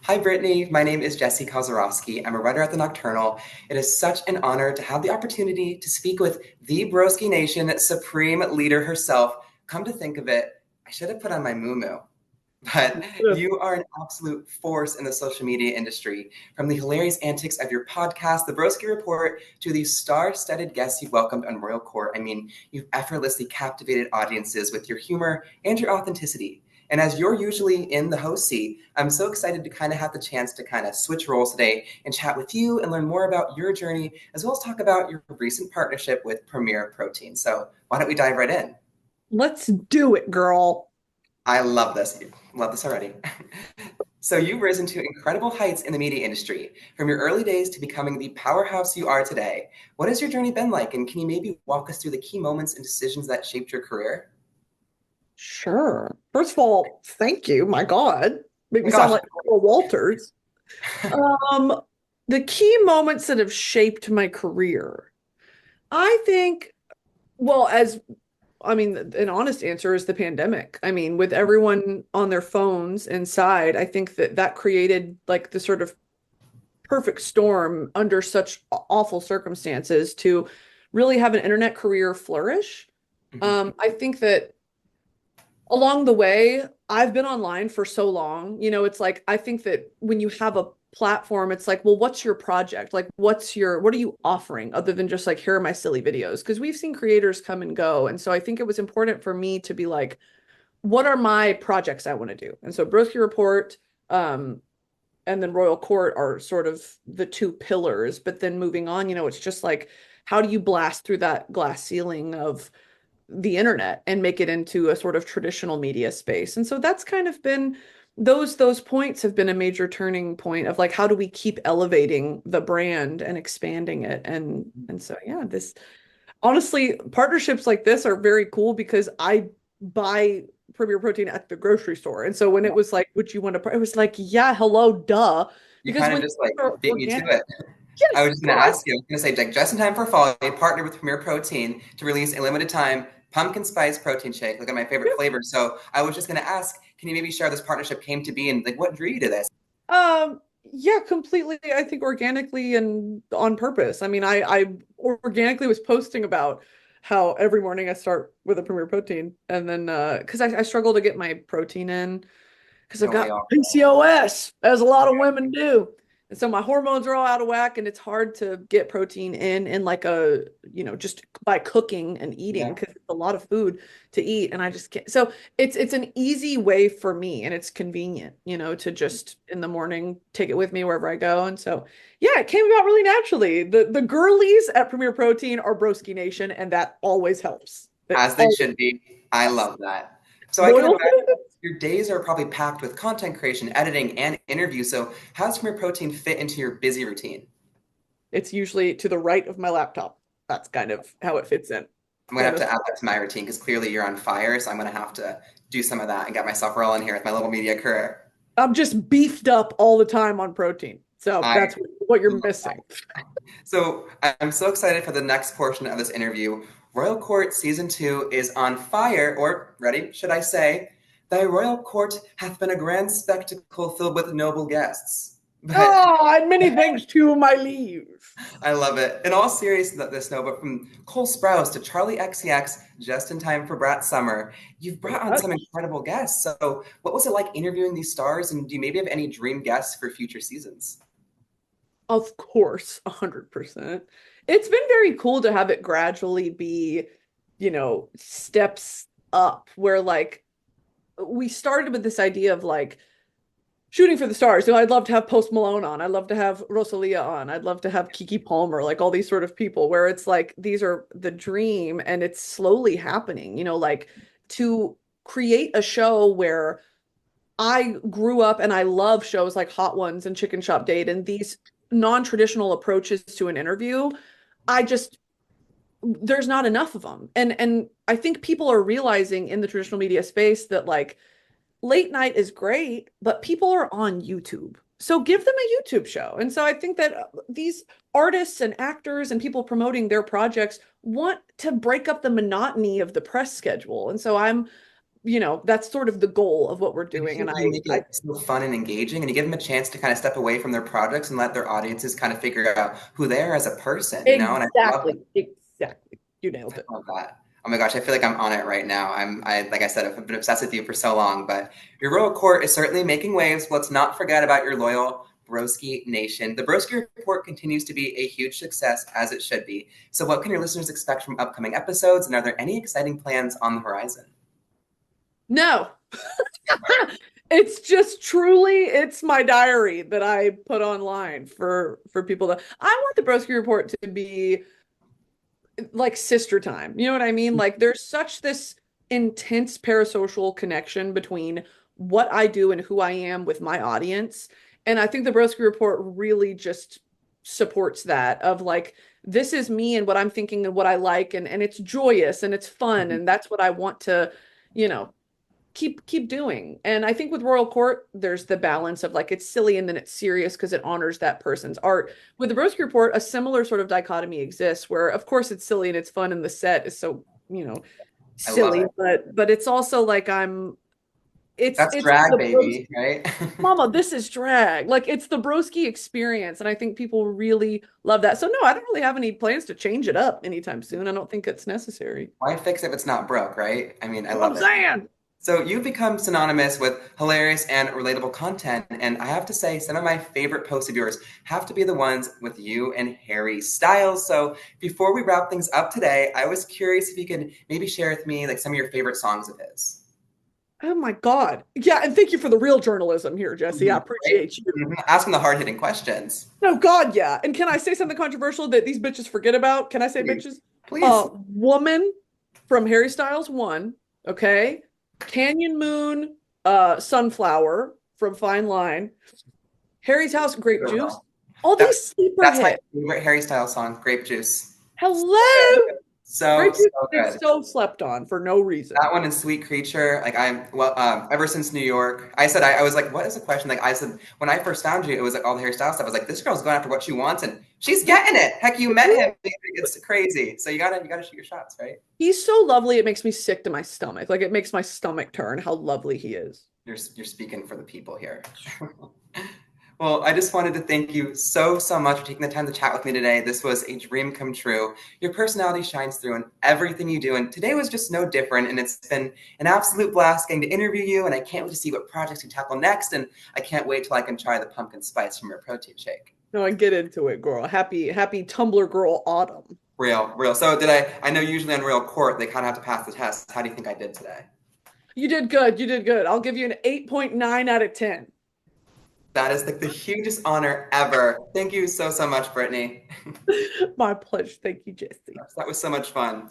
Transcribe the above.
Hi, Brittany. My name is Jesse Kozorowski. I'm a writer at the Nocturnal. It is such an honor to have the opportunity to speak with the Broski Nation supreme leader herself. Come to think of it, I should have put on my muumuu. But you are an absolute force in the social media industry. From the hilarious antics of your podcast, The Broski Report, to the star-studded guests you've welcomed on Royal Court. I mean, you've effortlessly captivated audiences with your humor and your authenticity. And as you're usually in the host seat, I'm so excited to kind of have the chance to kind of switch roles today and chat with you and learn more about your journey, as well as talk about your recent partnership with Premier Protein. So why don't we dive right in? Let's do it, girl. I love this. Love this already. So you've risen to incredible heights in the media industry, from your early days to becoming the powerhouse you are today. What has your journey been like, and can you maybe walk us through the key moments and decisions that shaped your career? Sure. First of all, thank you. My God. Make Oh my me sound gosh. like Earl Walters. Um, the key moments that have shaped my career. I think, well, as I mean, an honest answer is the pandemic. I mean, with everyone on their phones inside, I think that that created like the sort of perfect storm under such awful circumstances to really have an internet career flourish. Mhm. I think that along the way, I've been online for so long. It's like I think that when you have a platform, it's like, well, what's your project? Like, what are you offering other than just like, here are my silly videos? Because we've seen creators come and go. And so I think it was important for me to be like, what are my projects I want to do? And so Broski Report, and then Royal Court are sort of the two pillars. But then moving on, it's just like, how do you blast through that glass ceiling of the internet and make it into a sort of traditional media space? And so that's kind of been those points have been a major turning point of like, how do we keep elevating the brand and expanding it? And so yeah, this honestly, partnerships like this are very cool because I buy Premier Protein at the grocery store. And so when it was like, would you want to, it was like, yeah, hello, duh. You Because kind of when just like things are beat me to organic, it. I yes, was just no, going to ask you, I was going to say, like, just in time for fall, you partnered with Premier Protein to release a limited time pumpkin spice protein shake. Look at my favorite flavor. So I was just going to ask, can you maybe share how this partnership came to be and like what drew you to this? yeah, completely. I think organically and on purpose. I mean, I organically was posting about how every morning I start with a Premier Protein, and then because I struggle to get my protein in because I've Don't we got all? PCOS, as a lot of women do. And so my hormones are all out of whack, and it's hard to get protein in like just by cooking and eating Yeah. because it's a lot of food to eat. And I just can't. So it's an easy way for me and it's convenient, to just in the morning take it with me wherever I go. And so yeah, it came about really naturally. The girlies at Premier Protein are Broski Nation, and that always helps. It As they always should be. I yes. love that. So I can Loyal imagine fans. your days are probably packed with content creation, editing, and interviews. So how does Premier Protein fit into your busy routine? It's usually to the right of my laptop. That's kind of how it fits in. I'm gonna Kind have of, to add that to my routine because clearly you're on fire. So I'm gonna have to do some of that and get myself rolling here with my little media career. I'm just beefed up all the time on protein. So I that's what you're love missing. that. So I'm so excited for the next portion of this interview. Royal Court Season 2 is on fire, or ready, should I say, thy Royal Court hath been a grand spectacle filled with noble guests. But Oh, and many thanks to my leave. I love it. In all seriousness, though, but from Cole Sprouse to Charlie XCX, just in time for Brat Summer, you've brought on some incredible guests. So, what was it like interviewing these stars, and do you maybe have any dream guests for future seasons? Of course, 100%. It's been very cool to have it gradually be, steps up where like we started with this idea of like shooting for the stars. I'd love to have Post Malone on. I'd love to have Rosalia on. I'd love to have Kiki Palmer, like all these sort of people where it's like these are the dream and it's slowly happening, like to create a show where I grew up and I love shows like Hot Ones and Chicken Shop Date and these non-traditional approaches to an interview. I just there's not enough of them. And I think people are realizing in the traditional media space that like late night is great, but people are on YouTube. So give them a YouTube show. And so I think that these artists and actors and people promoting their projects want to break up the monotony of the press schedule. And so I'm that's sort of the goal of what we're I doing. think And you make I it so fun and engaging, and you give them a chance to kind of step away from their projects and let their audiences kind of figure out who they are as a person, and I love exactly, exactly. You nailed it. I love that. Oh my gosh, I feel like I'm on it right now. Like I said, I've been obsessed with you for so long, but your royal court is certainly making waves. Let's not forget about your loyal Broski Nation. The Broski Report continues to be a huge success, as it should be. So, what can your listeners expect from upcoming episodes, and are there any exciting plans on the horizon? No. It's just truly it's my diary that I put online for people to I want the Broski Report to be like sister time. You know what I mean? Like there's such this intense parasocial connection between what I do and who I am with my audience. And I think the Broski Report really just supports that of like this is me and what I'm thinking and what I like and it's joyous and it's fun and that's what I want to, you know, keep doing. And I think with Royal Court, there's the balance of like it's silly and then it's serious because it honors that person's art. With the Broski Report, a similar sort of dichotomy exists where of course it's silly and it's fun and the set is so, I love silly, it. but it's also like That's it's drag, the baby, right? Mama, this is drag. Like it's the Broski experience. And I think people really love that. So no, I don't really have any plans to change it up anytime soon. I don't think it's necessary. Why fix it if it's not broke, right? I mean, I You know what love I'm it. saying? So you've become synonymous with hilarious and relatable content, and I have to say, some of my favorite posts of yours have to be the ones with you and Harry Styles. So before we wrap things up today, I was curious if you could maybe share with me like some of your favorite songs of his. Oh my God. Yeah, and thank you for the real journalism here, Jesse. I Right? appreciate you. Asking the hard hitting questions. Oh God, yeah. And can I say something controversial that these bitches forget about? Can I say Please, bitches? please. Woman from Harry Styles 1, okay? Canyon Moon, Sunflower from Fine Line, Harry's House, Grape Juice. All That, these sleeper that's my hits. favorite Harry Styles song, Grape Juice. Hello. So, Grape Juice so is good. so slept on for no reason. That one is Sweet Creature. Like I'm well, ever since New York, I said I was like, what is the question? Like I said when I first found you, it was like all the hairstyle stuff. I was like, this girl's going after what she wants, and she's getting it. Heck, you met him. It's crazy. So you gotta shoot your shots, right? He's so lovely, it makes me sick to my stomach. Like it makes my stomach turn how lovely he is. You're speaking for the people here. Well, I just wanted to thank you so much for taking the time to chat with me today. This was a dream come true. Your personality shines through in everything you do, and today was just no different. And it's been an absolute blast getting to interview you, and I can't wait to see what projects you tackle next. And I can't wait till I can try the pumpkin spice from your protein shake. No, I get into it, girl. Happy Tumblr girl autumn. Real. So did I? I know usually on Real Court they kind of have to pass the test. How do you think I did today? You did good. You did good. I'll give you an 8.9 out of 10. That is like the hugest honor ever. Thank you so much, Brittany. My pleasure. Thank you, Jesse. That was so much fun.